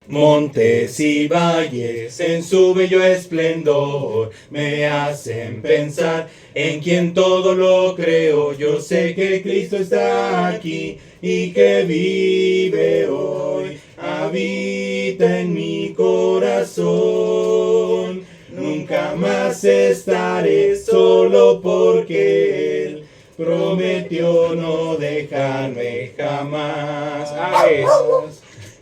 Montes y valles en su bello esplendor me hacen pensar en quien todo lo creó. Yo sé que Cristo está aquí y que vive hoy, habita en mi corazón. Nunca más estaré solo porque Él prometió no dejarme jamás.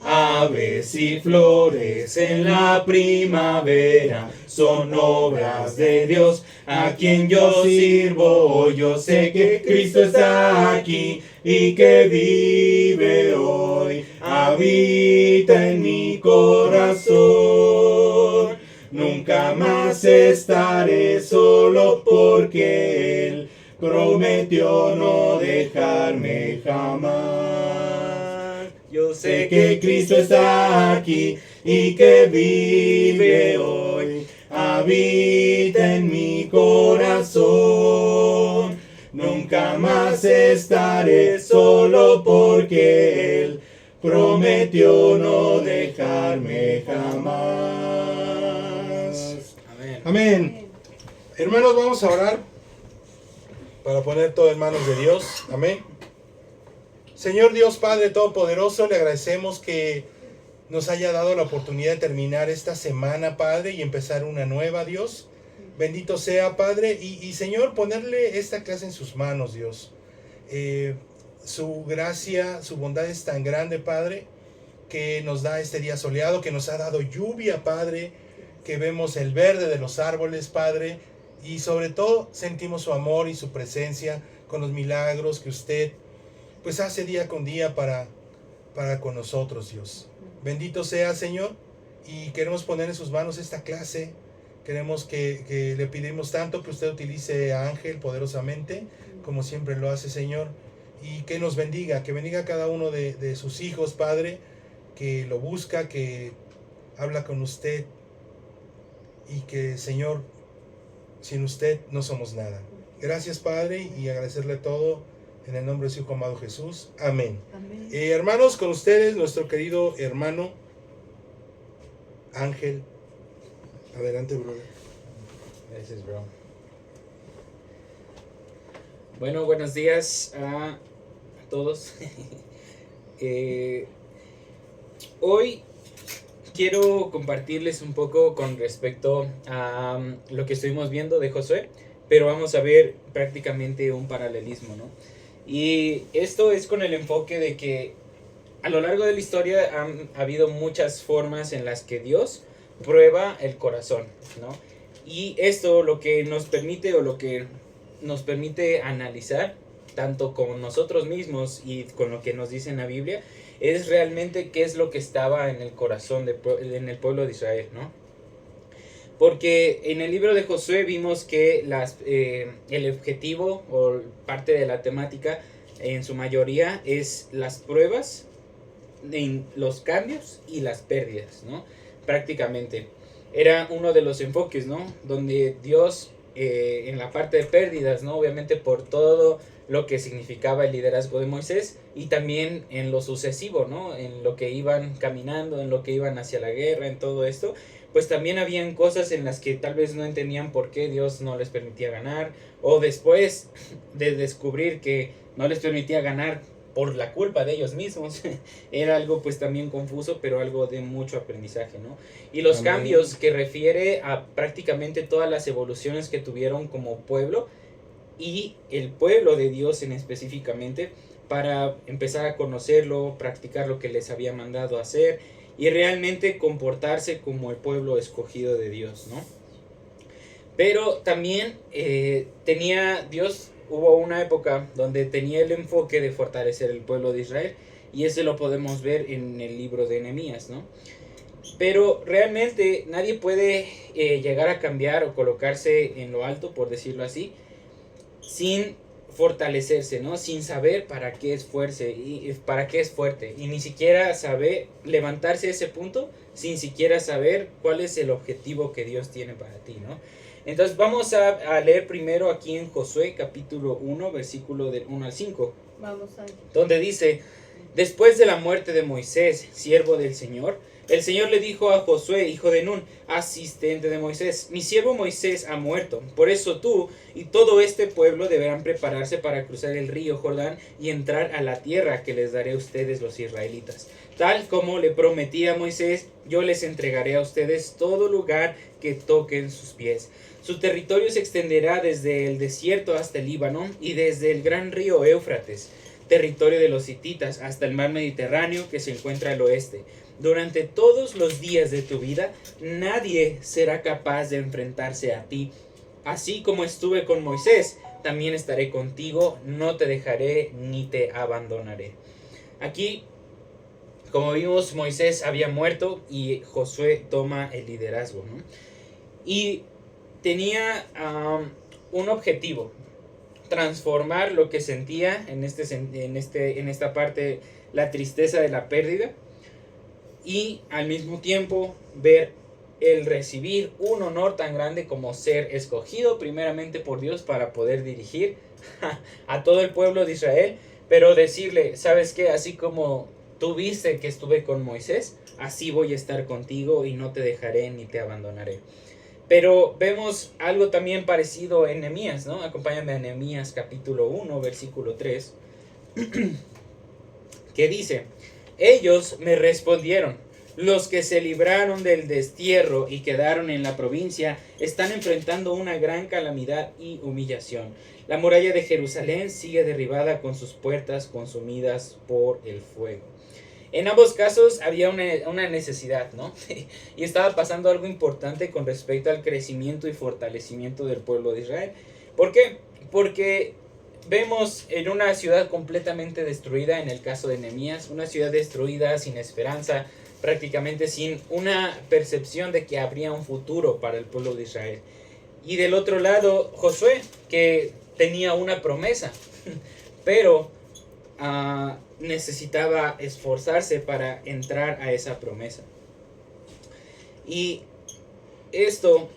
Aves y flores en la primavera son obras de Dios a quien yo sirvo. Yo sé que Cristo está aquí y que vive hoy, habita en mi corazón. Nunca más estaré solo porque Él prometió no dejarme jamás. Yo sé que Cristo está aquí y que vive hoy, habita en mi corazón. Nunca más estaré solo porque Él prometió no dejarme jamás. Amén. Amén. Hermanos, vamos a orar para poner todo en manos de Dios. Amén. Señor Dios Padre Todopoderoso, le agradecemos que nos haya dado la oportunidad de terminar esta semana, Padre, y empezar una nueva, Dios. Bendito sea, Padre, y Señor, ponerle esta clase en sus manos, Dios. Su gracia, su bondad es tan grande, Padre, que nos da este día soleado, que nos ha dado lluvia, Padre, que vemos el verde de los árboles, Padre, y sobre todo sentimos su amor y su presencia con los milagros que usted pues hace día con día para con nosotros, Dios. Bendito sea, Señor, y queremos poner en sus manos esta clase. Queremos que le pedimos tanto que usted utilice a Ángel poderosamente, como siempre lo hace, Señor, y que nos bendiga, que bendiga a cada uno de sus hijos, Padre, que lo busca, que habla con usted, y que, Señor, sin usted no somos nada. Gracias, Padre, y agradecerle todo en el nombre de su Hijo amado Jesús. Amén. Amén. Hermanos, con ustedes, nuestro querido hermano Ángel. Adelante, brother. Gracias, bro. Bueno, buenos días a todos. Hoy quiero compartirles un poco con respecto a lo que estuvimos viendo de Josué, pero vamos a ver prácticamente un paralelismo, ¿no? Y esto es con el enfoque de que a lo largo de la historia han habido muchas formas en las que Dios prueba el corazón, ¿no? Y esto lo que nos permite, o lo que nos permite analizar, tanto con nosotros mismos y con lo que nos dice en la Biblia, es realmente qué es lo que estaba en el corazón en el pueblo de Israel, ¿no? Porque en el libro de Josué vimos que el objetivo o parte de la temática en su mayoría es las pruebas, los cambios y las pérdidas, ¿no? Prácticamente era uno de los enfoques, ¿no? Donde Dios en la parte de pérdidas, ¿no? Obviamente por todo lo que significaba el liderazgo de Moisés, y también en lo sucesivo, ¿no? En lo que iban caminando, en lo que iban hacia la guerra, en todo esto, pues también habían cosas en las que tal vez no entendían por qué Dios no les permitía ganar, o después de descubrir que no les permitía ganar por la culpa de ellos mismos, era algo pues también confuso, pero algo de mucho aprendizaje, ¿no? Y los Amén. cambios que refiere a prácticamente todas las evoluciones que tuvieron como pueblo, y el pueblo de Dios en específicamente, para empezar a conocerlo, practicar lo que les había mandado hacer y realmente comportarse como el pueblo escogido de Dios, ¿no? Pero también hubo una época donde tenía el enfoque de fortalecer el pueblo de Israel, y ese lo podemos ver en el libro de Nehemías, ¿no? Pero realmente nadie puede llegar a cambiar o colocarse en lo alto, por decirlo así, sin fortalecerse, ¿no? Sin saber para qué es fuerte y ni siquiera saber levantarse a ese punto sin siquiera saber cuál es el objetivo que Dios tiene para ti, ¿no? Entonces vamos a leer primero aquí en Josué capítulo 1, versículo del 1 al 5. Vamos a Donde dice: Después de la muerte de Moisés, siervo del Señor, el Señor le dijo a Josué, hijo de Nun, asistente de Moisés: mi siervo Moisés ha muerto. Por eso tú y todo este pueblo deberán prepararse para cruzar el río Jordán y entrar a la tierra que les daré a ustedes los israelitas. Tal como le prometí a Moisés, yo les entregaré a ustedes todo lugar que toquen sus pies. Su territorio se extenderá desde el desierto hasta el Líbano y desde el gran río Éufrates, territorio de los hititas, hasta el mar Mediterráneo que se encuentra al oeste. Durante todos los días de tu vida, nadie será capaz de enfrentarse a ti. Así como estuve con Moisés, también estaré contigo, no te dejaré ni te abandonaré. Aquí, como vimos, Moisés había muerto y Josué toma el liderazgo, ¿no? Y tenía un objetivo: transformar lo que sentía en esta parte, la tristeza de la pérdida, y al mismo tiempo ver el recibir un honor tan grande como ser escogido primeramente por Dios para poder dirigir a todo el pueblo de Israel, pero decirle: ¿sabes qué? Así como tú viste que estuve con Moisés, así voy a estar contigo y no te dejaré ni te abandonaré. Pero vemos algo también parecido en Nehemías, ¿no? Acompáñame a Nehemías capítulo 1, versículo 3, que dice: ellos me respondieron: los que se libraron del destierro y quedaron en la provincia están enfrentando una gran calamidad y humillación. La muralla de Jerusalén sigue derribada con sus puertas consumidas por el fuego. En ambos casos había una necesidad, ¿no? Y estaba pasando algo importante con respecto al crecimiento y fortalecimiento del pueblo de Israel. ¿Por qué? Porque vemos en una ciudad completamente destruida, en el caso de Nehemías, una ciudad destruida, sin esperanza, prácticamente sin una percepción de que habría un futuro para el pueblo de Israel. Y del otro lado, Josué, que tenía una promesa, pero necesitaba esforzarse para entrar a esa promesa. Y esto,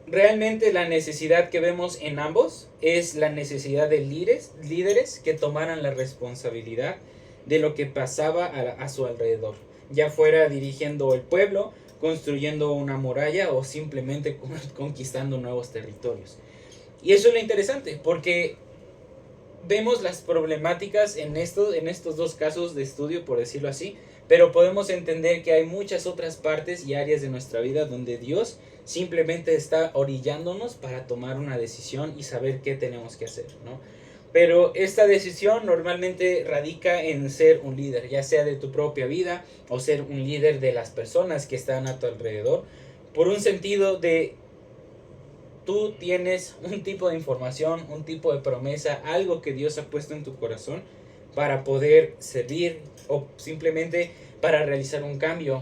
realmente la necesidad que vemos en ambos es la necesidad de líderes que tomaran la responsabilidad de lo que pasaba a su alrededor, ya fuera dirigiendo el pueblo, construyendo una muralla o simplemente conquistando nuevos territorios. Y eso es lo interesante, porque vemos las problemáticas en estos dos casos de estudio, por decirlo así, pero podemos entender que hay muchas otras partes y áreas de nuestra vida donde Dios simplemente está orillándonos para tomar una decisión y saber qué tenemos que hacer, ¿no? Pero esta decisión normalmente radica en ser un líder, ya sea de tu propia vida o ser un líder de las personas que están a tu alrededor, por un sentido de tú tienes un tipo de información, un tipo de promesa, algo que Dios ha puesto en tu corazón para poder servir o simplemente para realizar un cambio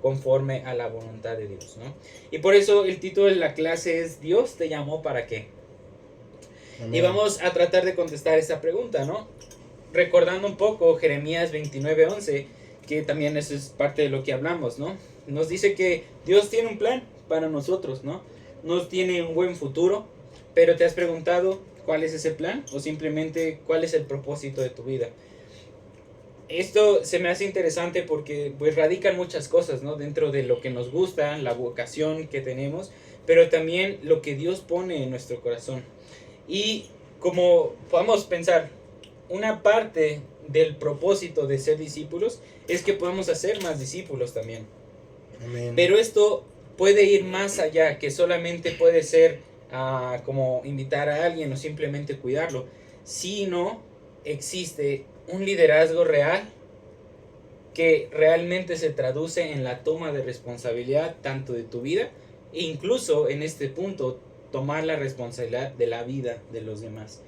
conforme a la voluntad de Dios, ¿no? Y por eso el título de la clase es ¿Dios te llamó para qué? Amén. Y vamos a tratar de contestar esta pregunta, ¿no? Recordando un poco Jeremías 29:11, que también eso es parte de lo que hablamos, ¿no? Nos dice que Dios tiene un plan para nosotros, ¿no? Nos tiene un buen futuro, pero ¿te has preguntado cuál es ese plan? O simplemente cuál es el propósito de tu vida. Esto se me hace interesante porque pues radican muchas cosas, ¿no? Dentro de lo que nos gusta, la vocación que tenemos, pero también lo que Dios pone en nuestro corazón. Y como podemos pensar, una parte del propósito de ser discípulos es que podemos hacer más discípulos también. Amén. Pero esto puede ir más allá, que solamente puede ser como invitar a alguien o simplemente cuidarlo, sino existe un liderazgo real que realmente se traduce en la toma de responsabilidad tanto de tu vida e incluso en este punto tomar la responsabilidad de la vida de los demás,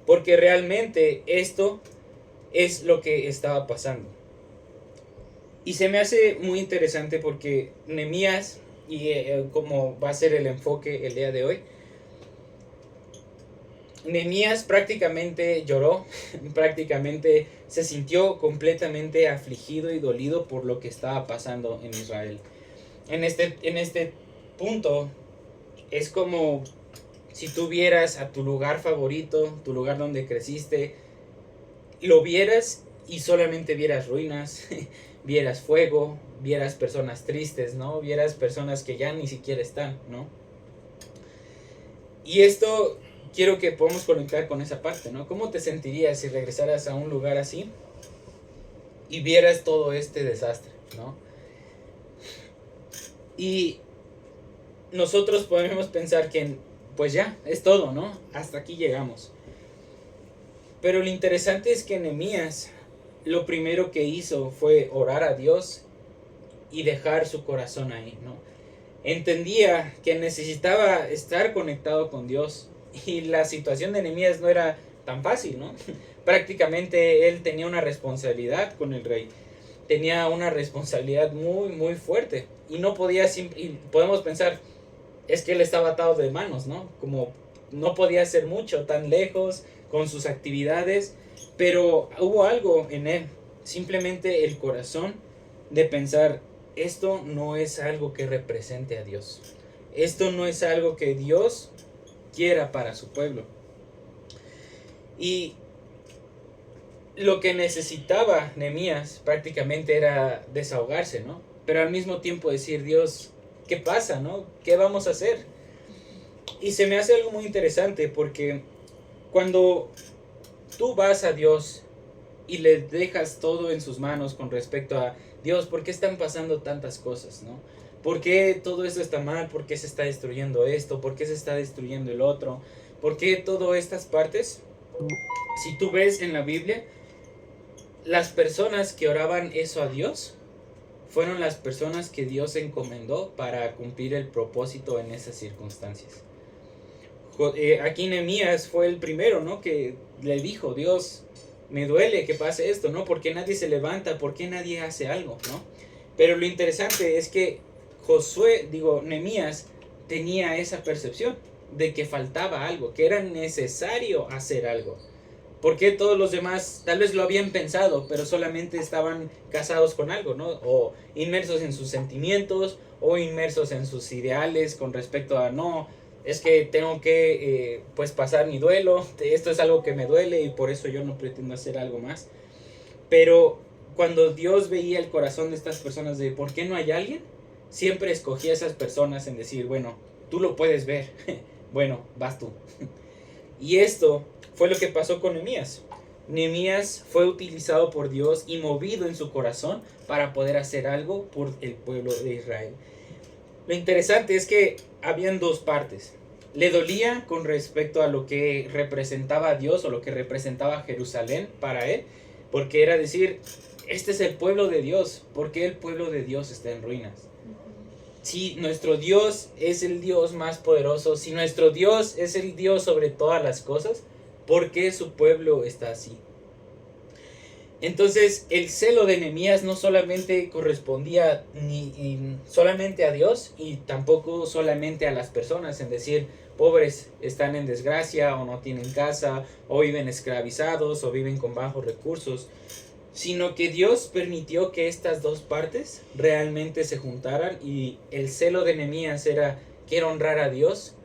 porque realmente esto es lo que estaba pasando. Y se me hace muy interesante porque Nehemías, y como va a ser el enfoque el día de hoy, Nehemías prácticamente lloró, prácticamente se sintió completamente afligido y dolido por lo que estaba pasando en Israel. En este punto es como si tú vieras a tu lugar favorito, tu lugar donde creciste, lo vieras y solamente vieras ruinas, vieras fuego, vieras personas tristes, ¿no? Vieras personas que ya ni siquiera están, ¿no? Y esto quiero que podamos conectar con esa parte, ¿no? ¿Cómo te sentirías si regresaras a un lugar así y vieras todo este desastre, ¿no? Y nosotros podemos pensar que, pues ya, es todo, ¿no? Hasta aquí llegamos. Pero lo interesante es que Nehemías lo primero que hizo fue orar a Dios y dejar su corazón ahí, ¿no? Entendía que necesitaba estar conectado con Dios y la situación de Nehemías no era tan fácil, ¿no? Prácticamente él tenía una responsabilidad con el rey, tenía una responsabilidad muy, muy fuerte y no podía, y podemos pensar, es que él estaba atado de manos, ¿no? Como no podía hacer mucho, tan lejos con sus actividades, pero hubo algo en él, simplemente el corazón de pensar, esto no es algo que represente a Dios, esto no es algo que Dios quiera para su pueblo. Y lo que necesitaba Nehemías prácticamente era desahogarse, ¿no? Pero al mismo tiempo decir, Dios, ¿qué pasa, no? ¿Qué vamos a hacer? Y se me hace algo muy interesante porque cuando tú vas a Dios y le dejas todo en sus manos con respecto a Dios, ¿por qué están pasando tantas cosas, no? ¿Por qué todo esto está mal? ¿Por qué se está destruyendo esto? ¿Por qué se está destruyendo el otro? ¿Por qué todas estas partes? Si tú ves en la Biblia, las personas que oraban eso a Dios fueron las personas que Dios encomendó para cumplir el propósito en esas circunstancias. Aquí Nehemías fue el primero, ¿no? Que le dijo, Dios, me duele que pase esto, ¿no? ¿Por qué nadie se levanta? ¿Por qué nadie hace algo, no? Pero lo interesante es que Nehemías tenía esa percepción de que faltaba algo, que era necesario hacer algo. Porque todos los demás tal vez lo habían pensado, pero solamente estaban casados con algo, ¿no? O inmersos en sus sentimientos, o inmersos en sus ideales con respecto a, no, es que tengo que pues pasar mi duelo, esto es algo que me duele y por eso yo no pretendo hacer algo más. Pero cuando Dios veía el corazón de estas personas de ¿por qué no hay alguien? Siempre escogía a esas personas en decir, bueno, tú lo puedes ver, bueno, vas tú. Y esto fue lo que pasó con Nehemías. Nehemías fue utilizado por Dios y movido en su corazón para poder hacer algo por el pueblo de Israel. Lo interesante es que habían dos partes. Le dolía con respecto a lo que representaba a Dios o lo que representaba Jerusalén para él, porque era decir, este es el pueblo de Dios, ¿por qué el pueblo de Dios está en ruinas? Si nuestro Dios es el Dios más poderoso, si nuestro Dios es el Dios sobre todas las cosas, ¿por qué su pueblo está así? Entonces el celo de Nehemías no solamente correspondía solamente a Dios y tampoco solamente a las personas, en decir, pobres están en desgracia o no tienen casa o viven esclavizados o viven con bajos recursos, sino que Dios permitió que estas dos partes realmente se juntaran y el celo de Nehemías era, quiero honrar a Dios,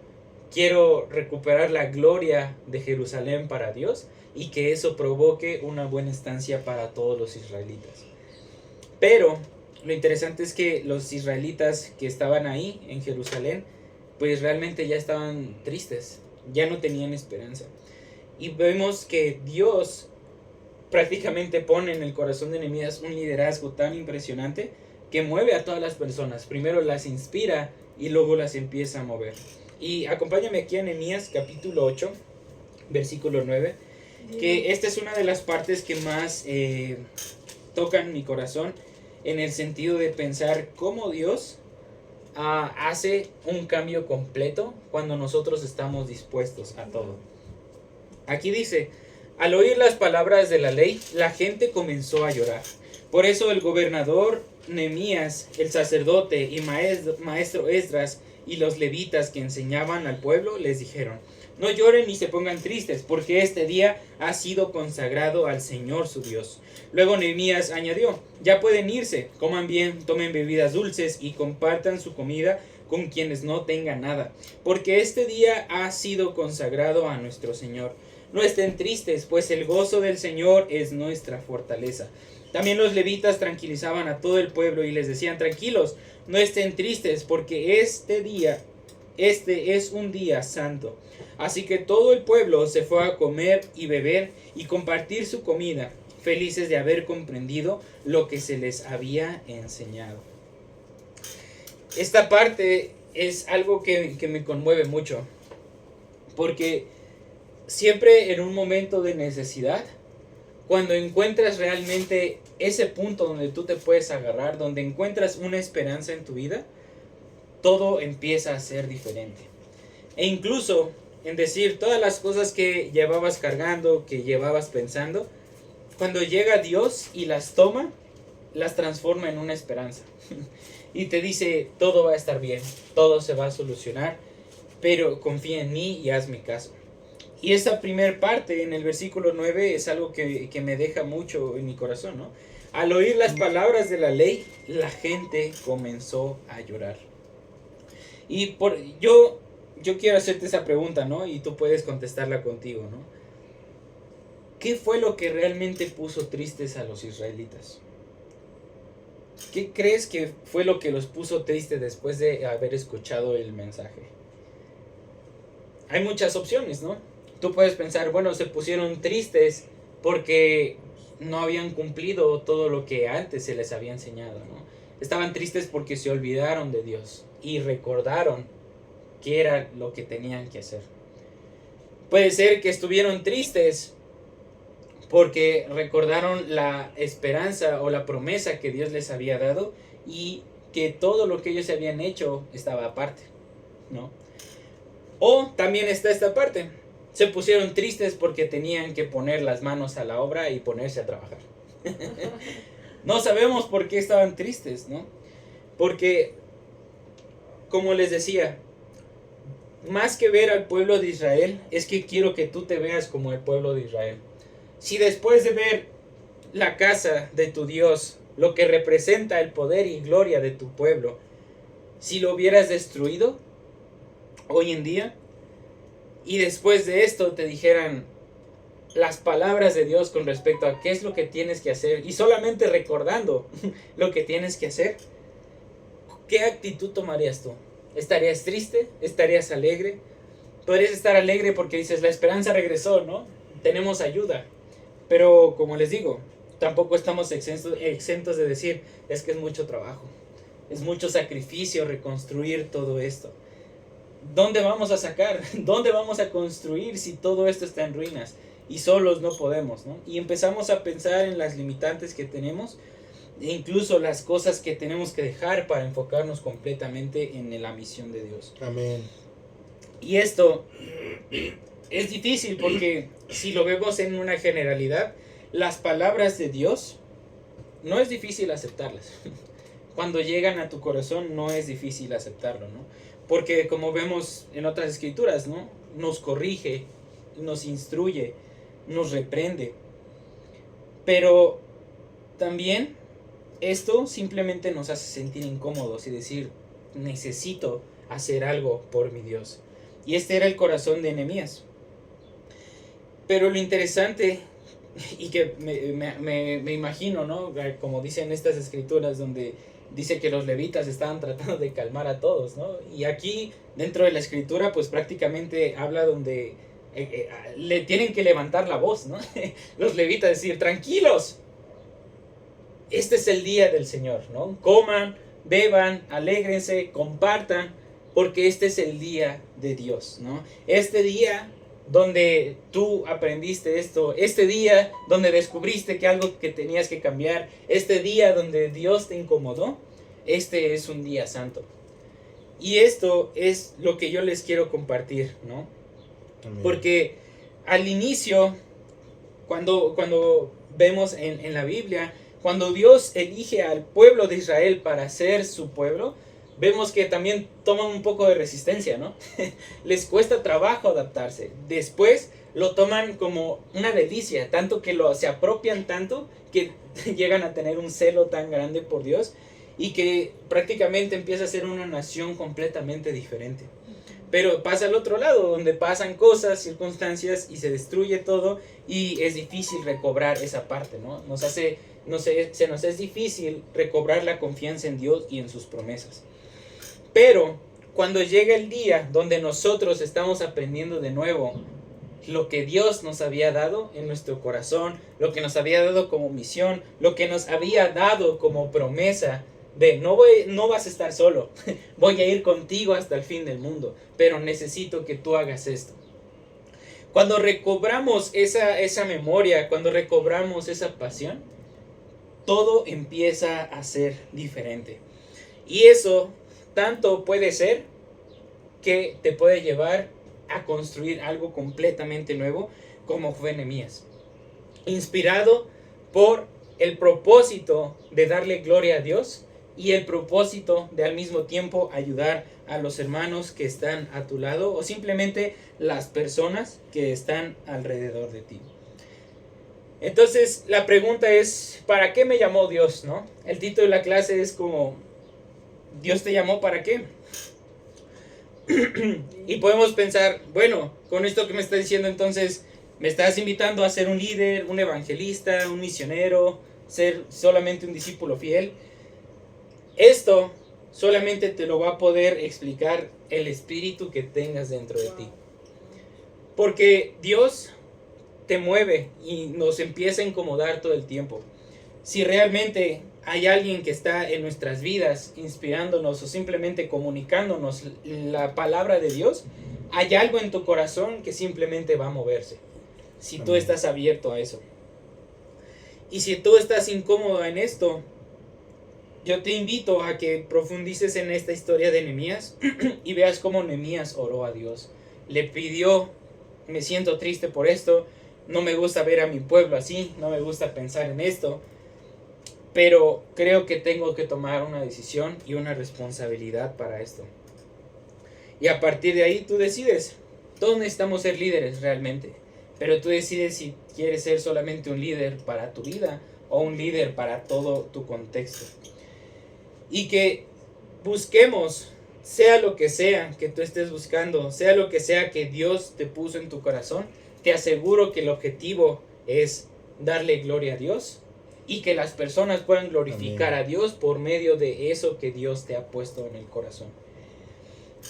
quiero recuperar la gloria de Jerusalén para Dios y que eso provoque una buena estancia para todos los israelitas. Pero lo interesante es que los israelitas que estaban ahí en Jerusalén, pues realmente ya estaban tristes, ya no tenían esperanza. Y vemos que Dios prácticamente pone en el corazón de Nehemías un liderazgo tan impresionante que mueve a todas las personas. Primero las inspira y luego las empieza a mover. Y acompáñame aquí a Nehemías capítulo 8, versículo 9, que esta es una de las partes que más tocan mi corazón en el sentido de pensar cómo Dios hace un cambio completo cuando nosotros estamos dispuestos a todo. Aquí dice, al oír las palabras de la ley, la gente comenzó a llorar. Por eso el gobernador Nehemías, el sacerdote y maestro Esdras y los levitas que enseñaban al pueblo les dijeron, no lloren ni se pongan tristes, porque este día ha sido consagrado al Señor su Dios. Luego Nehemías añadió, ya pueden irse, coman bien, tomen bebidas dulces y compartan su comida con quienes no tengan nada, porque este día ha sido consagrado a nuestro Señor. no estén tristes, pues el gozo del Señor es nuestra fortaleza. También los levitas tranquilizaban a todo el pueblo y les decían: tranquilos, no estén tristes, porque este es un día santo. Así que todo el pueblo se fue a comer y beber y compartir su comida, felices de haber comprendido lo que se les había enseñado. Esta parte es algo que me conmueve mucho, porque siempre en un momento de necesidad, cuando encuentras realmente ese punto donde tú te puedes agarrar, donde encuentras una esperanza en tu vida, todo empieza a ser diferente. E incluso en decir todas las cosas que llevabas cargando, que llevabas pensando, cuando llega Dios y las toma, las transforma en una esperanza. Y te dice: todo va a estar bien, todo se va a solucionar, pero confía en mí y hazme caso. Y esa primer parte en el versículo 9 es algo que me deja mucho en mi corazón, ¿no? Al oír las palabras de la ley, la gente comenzó a llorar. Y yo quiero hacerte esa pregunta, ¿no? Y tú puedes contestarla contigo, ¿no? ¿Qué fue lo que realmente puso tristes a los israelitas? ¿Qué crees que fue lo que los puso tristes después de haber escuchado el mensaje? Hay muchas opciones, ¿no? Tú puedes pensar: bueno, se pusieron tristes porque no habían cumplido todo lo que antes se les había enseñado, ¿no? Estaban tristes porque se olvidaron de Dios y recordaron qué era lo que tenían que hacer. Puede ser que estuvieron tristes porque recordaron la esperanza o la promesa que Dios les había dado y que todo lo que ellos habían hecho estaba aparte, ¿no? O también está esta parte: se pusieron tristes porque tenían que poner las manos a la obra y ponerse a trabajar. No sabemos por qué estaban tristes, ¿no? Porque, como les decía, más que ver al pueblo de Israel, es que quiero que tú te veas como el pueblo de Israel. Si después de ver la casa de tu Dios, lo que representa el poder y gloria de tu pueblo, si lo hubieras destruido hoy en día, y después de esto te dijeran las palabras de Dios con respecto a qué es lo que tienes que hacer, y solamente recordando lo que tienes que hacer, ¿qué actitud tomarías tú? ¿Estarías triste? ¿Estarías alegre? Podrías estar alegre porque dices: la esperanza regresó, ¿no? Tenemos ayuda. Pero como les digo, tampoco estamos exentos de decir: es que es mucho trabajo, es mucho sacrificio reconstruir todo esto. ¿Dónde vamos a sacar? ¿Dónde vamos a construir si todo esto está en ruinas? Y solos no podemos, ¿no? Y empezamos a pensar en las limitantes que tenemos, e incluso las cosas que tenemos que dejar para enfocarnos completamente en la misión de Dios. Amén. Y esto es difícil porque si lo vemos en una generalidad, las palabras de Dios no es difícil aceptarlas. Cuando llegan a tu corazón no es difícil aceptarlo, ¿no? Porque como vemos en otras escrituras, ¿no? Nos corrige, nos instruye, nos reprende. Pero también esto simplemente nos hace sentir incómodos y decir: necesito hacer algo por mi Dios. Y este era el corazón de Nehemías. Pero lo interesante, y que me imagino, ¿no? Como dicen estas escrituras donde dice que los levitas estaban tratando de calmar a todos, ¿no? Y aquí dentro de la escritura pues prácticamente habla donde le tienen que levantar la voz, ¿no? Los levitas decir: tranquilos, este es el día del Señor, ¿no? Coman, beban, alégrense, compartan, porque este es el día de Dios, ¿no? Este día donde tú aprendiste esto, este día donde descubriste que algo que tenías que cambiar, este día donde Dios te incomodó, este es un día santo. Y esto es lo que yo les quiero compartir, ¿no? Amén. Porque al inicio, cuando vemos en la Biblia, cuando Dios elige al pueblo de Israel para ser su pueblo, vemos que también toman un poco de resistencia, ¿no? Les cuesta trabajo adaptarse. Después lo toman como una delicia, tanto que se apropian tanto que llegan a tener un celo tan grande por Dios y que prácticamente empieza a ser una nación completamente diferente. Pero pasa al otro lado, donde pasan cosas, circunstancias y se destruye todo y es difícil recobrar esa parte, ¿no? Se nos es difícil recobrar la confianza en Dios y en sus promesas. Pero cuando llega el día donde nosotros estamos aprendiendo de nuevo lo que Dios nos había dado en nuestro corazón, lo que nos había dado como misión, lo que nos había dado como promesa, de no vas a estar solo, voy a ir contigo hasta el fin del mundo, pero necesito que tú hagas esto. Cuando recobramos esa memoria, cuando recobramos esa pasión, todo empieza a ser diferente. Y eso tanto puede ser que te puede llevar a construir algo completamente nuevo, como fue Nehemías, inspirado por el propósito de darle gloria a Dios y el propósito de al mismo tiempo ayudar a los hermanos que están a tu lado o simplemente las personas que están alrededor de ti. Entonces la pregunta es, ¿para qué me llamó Dios, no? El título de la clase es como, ¿Dios te llamó para qué? Y podemos pensar, bueno, con esto que me estás diciendo, entonces me estás invitando a ser un líder, un evangelista, un misionero, ser solamente un discípulo fiel. Esto solamente te lo va a poder explicar el espíritu que tengas dentro de ti. Porque Dios te mueve y nos empieza a incomodar todo el tiempo. Si realmente hay alguien que está en nuestras vidas inspirándonos o simplemente comunicándonos la palabra de Dios, hay algo en tu corazón que simplemente va a moverse. Si tú estás abierto a eso. Y si tú estás incómodo en esto, yo te invito a que profundices en esta historia de Nehemías y veas cómo Nehemías oró a Dios. Le pidió, me siento triste por esto, no me gusta ver a mi pueblo así, no me gusta pensar en esto, pero creo que tengo que tomar una decisión y una responsabilidad para esto. Y a partir de ahí tú decides. Todos necesitamos ser líderes realmente, pero tú decides si quieres ser solamente un líder para tu vida o un líder para todo tu contexto. Y que busquemos, sea lo que sea que tú estés buscando, sea lo que sea que Dios te puso en tu corazón, te aseguro que el objetivo es darle gloria a Dios y que las personas puedan glorificar a Dios por medio de eso que Dios te ha puesto en el corazón.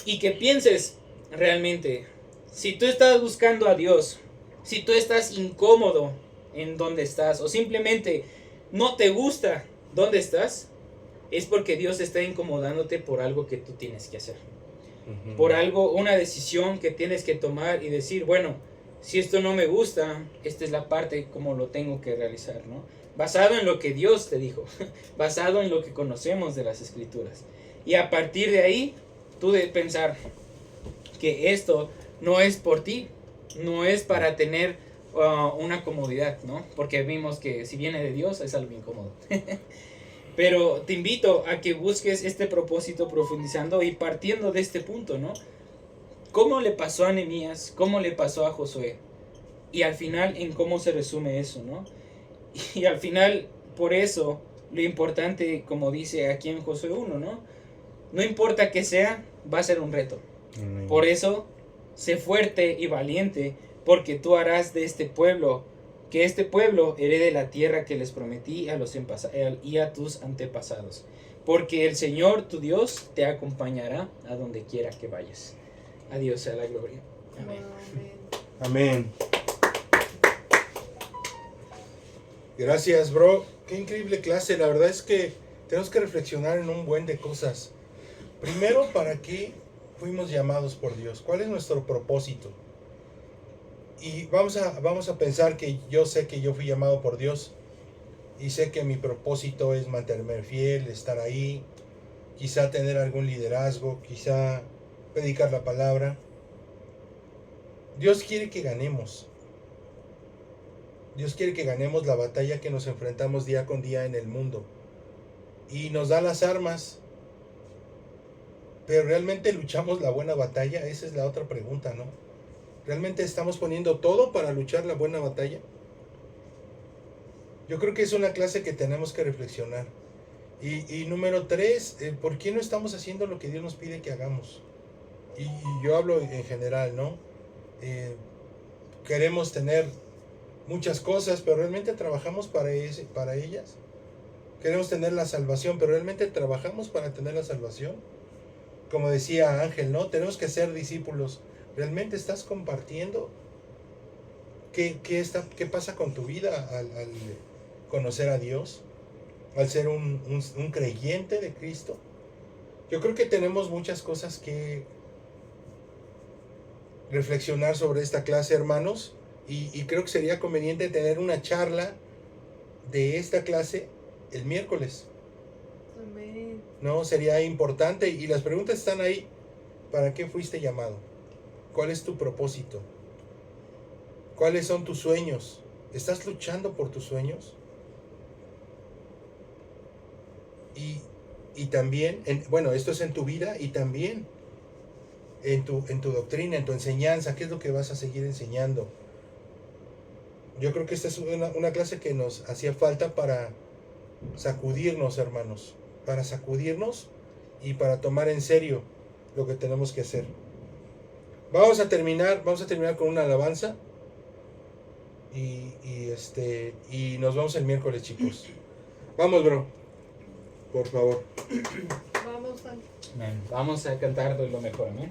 Y que pienses realmente, si tú estás buscando a Dios, si tú estás incómodo en donde estás o simplemente no te gusta donde estás, es porque Dios está incomodándote por algo que tú tienes que hacer. Por algo, una decisión que tienes que tomar y decir, bueno, si esto no me gusta, esta es la parte como lo tengo que realizar, ¿no? Basado en lo que Dios te dijo, basado en lo que conocemos de las Escrituras. Y a partir de ahí, tú debes pensar que esto no es por ti, no es para tener una comodidad, ¿no? Porque vimos que si viene de Dios es algo incómodo. Pero te invito a que busques este propósito profundizando y partiendo de este punto, ¿no? ¿Cómo le pasó a Nehemías? ¿Cómo le pasó a Josué? Y al final, en cómo se resume eso, ¿no? Y al final, por eso, lo importante, como dice aquí en Josué 1, ¿no? No importa qué sea, va a ser un reto. Por eso, sé fuerte y valiente, porque tú harás de este pueblo, que este pueblo herede la tierra que les prometí y a tus antepasados. Porque el Señor, tu Dios, te acompañará a donde quiera que vayas. A Dios sea la gloria. Amén. Amén. Gracias, bro. Qué increíble clase. La verdad es que tenemos que reflexionar en un buen de cosas. Primero, ¿para qué fuimos llamados por Dios? ¿Cuál es nuestro propósito? Y vamos a pensar que yo sé que yo fui llamado por Dios. Y sé que mi propósito es mantenerme fiel, estar ahí. Quizá tener algún liderazgo, quizá predicar la palabra. Dios quiere que ganemos. Dios quiere que ganemos la batalla que nos enfrentamos día con día en el mundo. Y nos da las armas. Pero ¿realmente luchamos la buena batalla? Esa es la otra pregunta, ¿no? ¿Realmente estamos poniendo todo para luchar la buena batalla? Yo creo que es una clase que tenemos que reflexionar. Y número 3, ¿por qué no estamos haciendo lo que Dios nos pide que hagamos? y yo hablo en general, ¿no? Queremos tener muchas cosas, pero realmente trabajamos para ellas. Queremos tener la salvación, pero realmente trabajamos para tener la salvación. Como decía Ángel, ¿no? Tenemos que ser discípulos. ¿Realmente estás compartiendo qué pasa con tu vida al conocer a Dios? Al ser un creyente de Cristo. Yo creo que tenemos muchas cosas que reflexionar sobre esta clase, hermanos, y creo que sería conveniente tener una charla de esta clase el miércoles. Amén. No, sería importante, y las preguntas están ahí. ¿Para qué fuiste llamado? ¿Cuál es tu propósito? ¿Cuáles son tus sueños? ¿Estás luchando por tus sueños? Y también, bueno, esto es en tu vida y también en tu doctrina, en tu enseñanza. ¿Qué es lo que vas a seguir enseñando? Yo creo que esta es una clase que nos hacía falta para sacudirnos, hermanos, para sacudirnos y para tomar en serio lo que tenemos que hacer. Vamos a terminar con una alabanza y nos vamos el miércoles, chicos. Vamos, bro, por favor. Vamos a... Amén. Vamos a cantar de lo mejor, amén.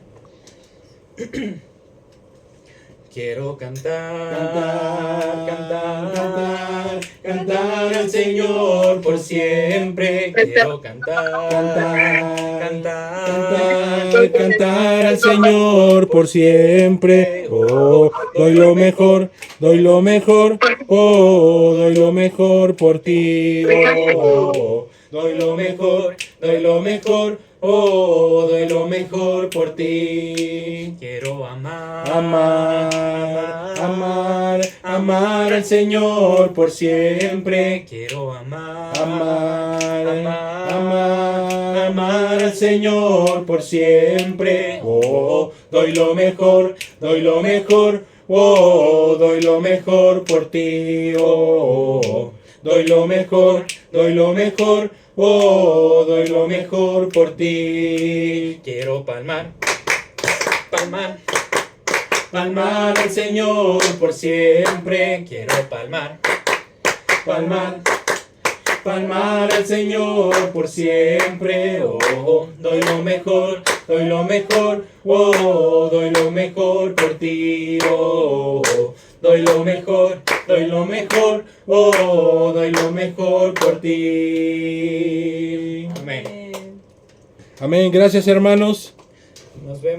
Quiero cantar al Señor por siempre. Quiero cantar Cantar al Señor por siempre. Oh, doy lo mejor, oh, doy lo mejor por ti. Oh, doy lo mejor, oh, doy lo mejor por ti. Quiero amar Amar al Señor por siempre. Quiero amar Amar al Señor por siempre. Oh, doy lo mejor, oh, doy lo mejor por ti. Oh, doy lo mejor, oh, doy lo mejor por ti. Quiero palmar Al Señor por siempre. Quiero palmar Al Señor por siempre. Oh, doy lo mejor, oh, doy lo mejor por ti. Oh, doy lo mejor, oh, doy lo mejor por ti. Amén. Amén. Gracias, hermanos. Nos vemos.